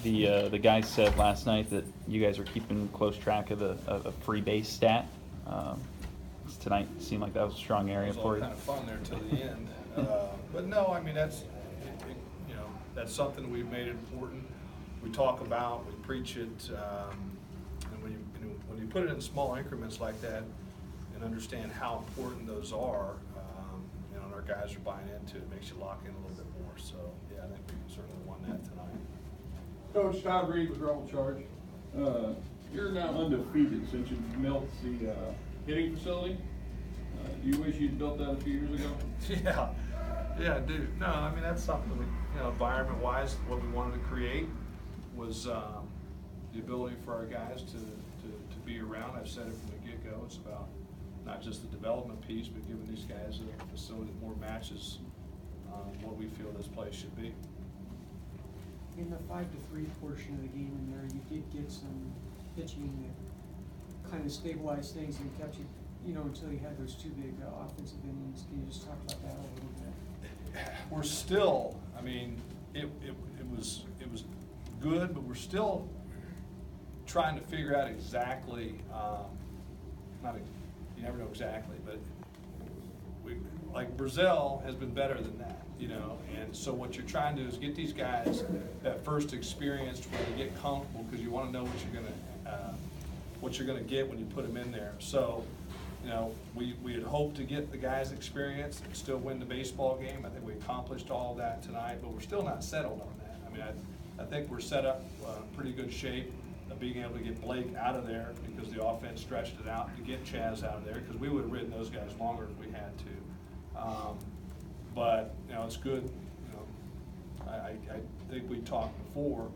The guys said last night that you guys are keeping close track of the free base stat. Tonight seemed like that was a strong area for you. It was all kind of fun there till the end. But no, I mean, that's something we've made important. We talk about, we preach it, and when you put it in small increments like that and understand how important those are, and our guys are buying into it, makes you lock in a little bit more. So yeah, I think we certainly won that tonight. Coach Todd Reed with Rebel Charge. You're now undefeated since you built the hitting facility. Do you wish you'd built that a few years ago? Yeah, I do. No, I mean, that's something we, environment-wise, what we wanted to create was the ability for our guys to be around. I've said it from the get-go. It's about not just the development piece, but giving these guys a facility that more matches what we feel this place should be. In the 5-3 portion of the game in there, you did get some pitching that kind of stabilized things and kept you, until you had those two big offensive innings. Can you just talk about that a little bit? We're still, I mean, it was good, but we're still trying to figure out exactly, you never know exactly, but like Brazil has been better than that, and so what you're trying to do is get these guys that first experience where they get comfortable, because you want to know what you're gonna get when you put them in there. So, we had hoped to get the guys experience and still win the baseball game. I think we accomplished all of that tonight, but we're still not settled on that. I mean, I think we're set up in pretty good shape of being able to get Blake out of there because the offense stretched it out, to get Chaz out of there, because we would have ridden those guys longer if we had to. But it's good. I think we talked before.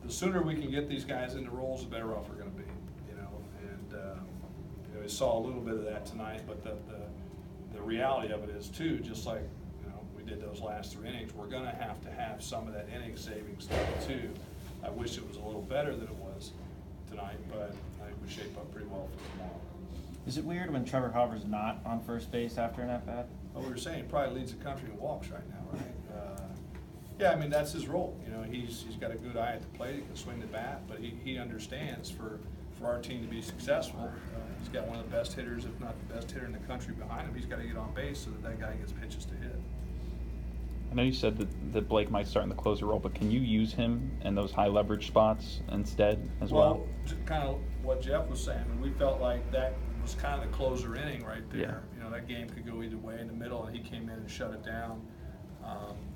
The sooner we can get these guys into roles, the better off we're going to be. We saw a little bit of that tonight, but the reality of it is too, just like we did those last 3 innings, we're going to have some of that inning saving stuff too. I wish it was a little better than it was tonight, but I think we shape up pretty well for tomorrow. Is it weird when Trevor Hauver's not on first base after an at-bat? Well, we were saying he probably leads the country in walks right now, right? Yeah, I mean, that's his role. He's got a good eye at the plate. He can swing the bat, but he understands for our team to be successful, he's got one of the best hitters, if not the best hitter in the country behind him. He's got to get on base so that guy gets pitches to hit. I know you said that Blake might start in the closer role, but can you use him in those high leverage spots instead as well? Well, kind of what Jeff was saying, we felt like that was kind of the closer inning right there. Yeah. That game could go either way in the middle, and he came in and shut it down.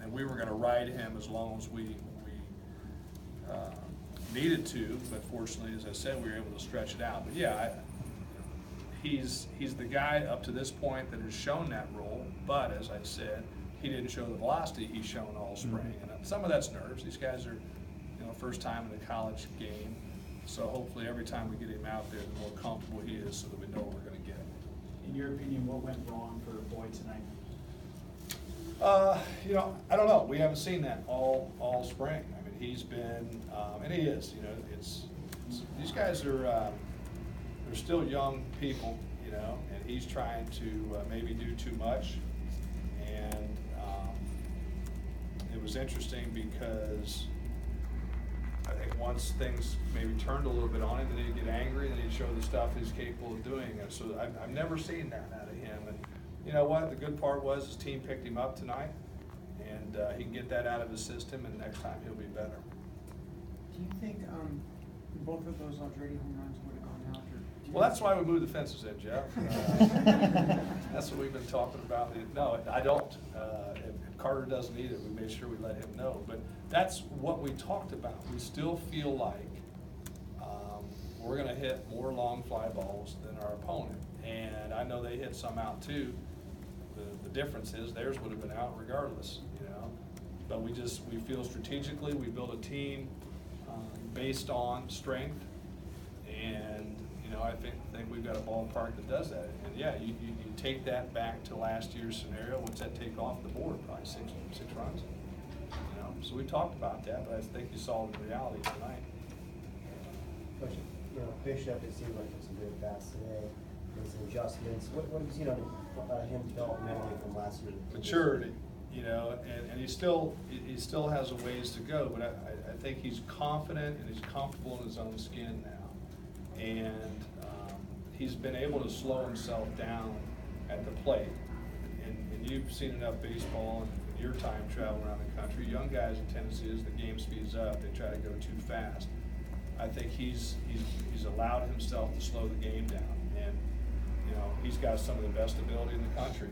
And we were going to ride him as long as we needed to, but fortunately, as I said, we were able to stretch it out. But yeah, he's the guy up to this point that has shown that role, but as I said, he didn't show the velocity he's shown all spring. And some of that's nerves. These guys are, first time in a college game, so hopefully every time we get him out there, the more comfortable he is so that we know what we're going to get. In your opinion, what went wrong for Boyd tonight? I don't know. We haven't seen that all spring. I mean, he's been, and he is. These guys are they're still young people, and he's trying to maybe do too much. And it was interesting because I think once things maybe turned a little bit on him, then he'd get angry, then he'd show the stuff he's capable of doing. And so I've never seen that out of him. And you know what? The good part was his team picked him up tonight, and he can get that out of his system, and next time he'll be better. Do you think both of those Aldrete home runs would have gone out? Well, that's why we moved the fences in, Jeff. That's what we've been talking about. No, I don't. If Carter doesn't either, we made sure we let him know. But that's what we talked about. We still feel like we're going to hit more long fly balls than our opponent. And I know they hit some out too. The difference is theirs would have been out regardless, But we feel strategically, we build a team based on strength, and I think we've got a ballpark that does that. And yeah, you take that back to last year's scenario. What's that take off the board? Probably six runs. So we talked about that, but I think you saw the reality tonight. Coach, Bishop, it seemed like it's a good pass today. Made some adjustments. What have you seen on him developmentally from last year? Maturity. You know, and he still has a ways to go, but I think he's confident and he's comfortable in his own skin now. And he's been able to slow himself down at the plate. And you've seen enough baseball in your time traveling around the country. Young guys' tendency is the game speeds up, they try to go too fast. I think he's allowed himself to slow the game down. And, you know, he's got some of the best ability in the country.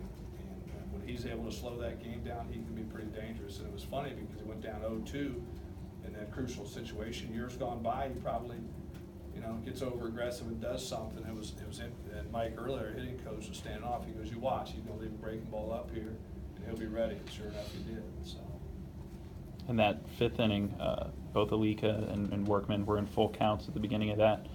When he's able to slow that game down, he can be pretty dangerous. And it was funny because he went down 0-2 in that crucial situation. Years gone by, he probably, you know, gets over aggressive and does something. It was and Mike earlier, hitting coach, was standing off. He goes, "You watch, he's gonna leave a breaking ball up here, and he'll be ready." Sure enough, he did. So. In that fifth inning, both Alika and Workman were in full counts at the beginning of that.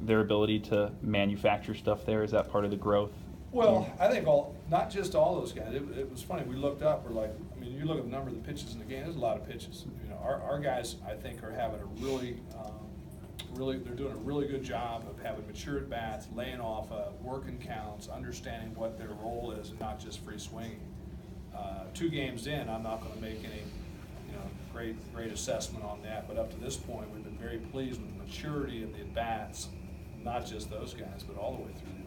Their ability to manufacture stuff there, is that part of the growth? Well, I think not just all those guys. It was funny. We looked up. We're like, I mean, you look at the number of the pitches in the game. There's a lot of pitches. You know, our guys, I think, are having a really, they're doing a really good job of having mature at bats, laying off, working counts, understanding what their role is, and not just free swinging. 2 games in, I'm not going to make any, you know, great assessment on that. But up to this point, we've been very pleased with the maturity of the at bats, not just those guys, but all the way through the order.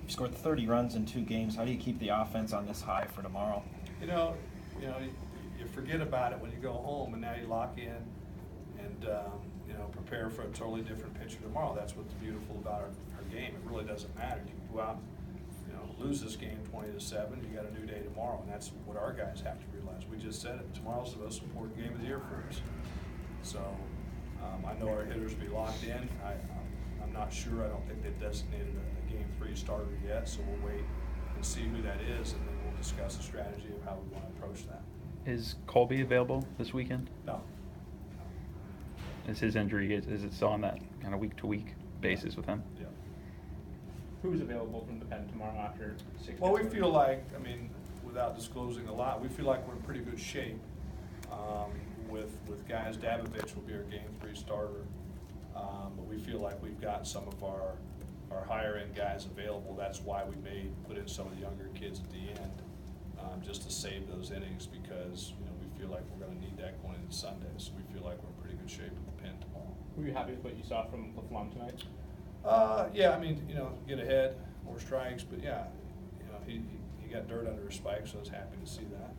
You scored 30 runs in 2 games. How do you keep the offense on this high for tomorrow? You know, you forget about it when you go home, and now you lock in and you know, prepare for a totally different pitcher tomorrow. That's what's beautiful about our game. It really doesn't matter. You can go out, you know, lose this game 20-7. You got a new day tomorrow, and that's what our guys have to realize. We just said it. Tomorrow's the most important game of the year for us. So I know our hitters will be locked in. I'm not sure. I don't think they've designated a Game 3 starter yet, so we'll wait and see who that is, and then we'll discuss the strategy of how we want to approach that. Is Colby available this weekend? No. Is his injury, is it still on that kind of week-to-week basis with him? Yeah. Who's available from the pen tomorrow after 6? Well, we feel like, I mean, without disclosing a lot, we feel like we're in pretty good shape with guys. Davovich will be our Game 3 starter, but we feel like we've got some of our higher-end guys available. That's why we put in some of the younger kids at the end, just to save those innings, because, you know, we feel like we're going to need that going into Sunday. So we feel like we're in pretty good shape with the pen tomorrow. Were you happy with what you saw from LaFlamme tonight? Yeah, I mean, you know, get ahead, more strikes, but yeah, you know, he got dirt under his spike, so I was happy to see that.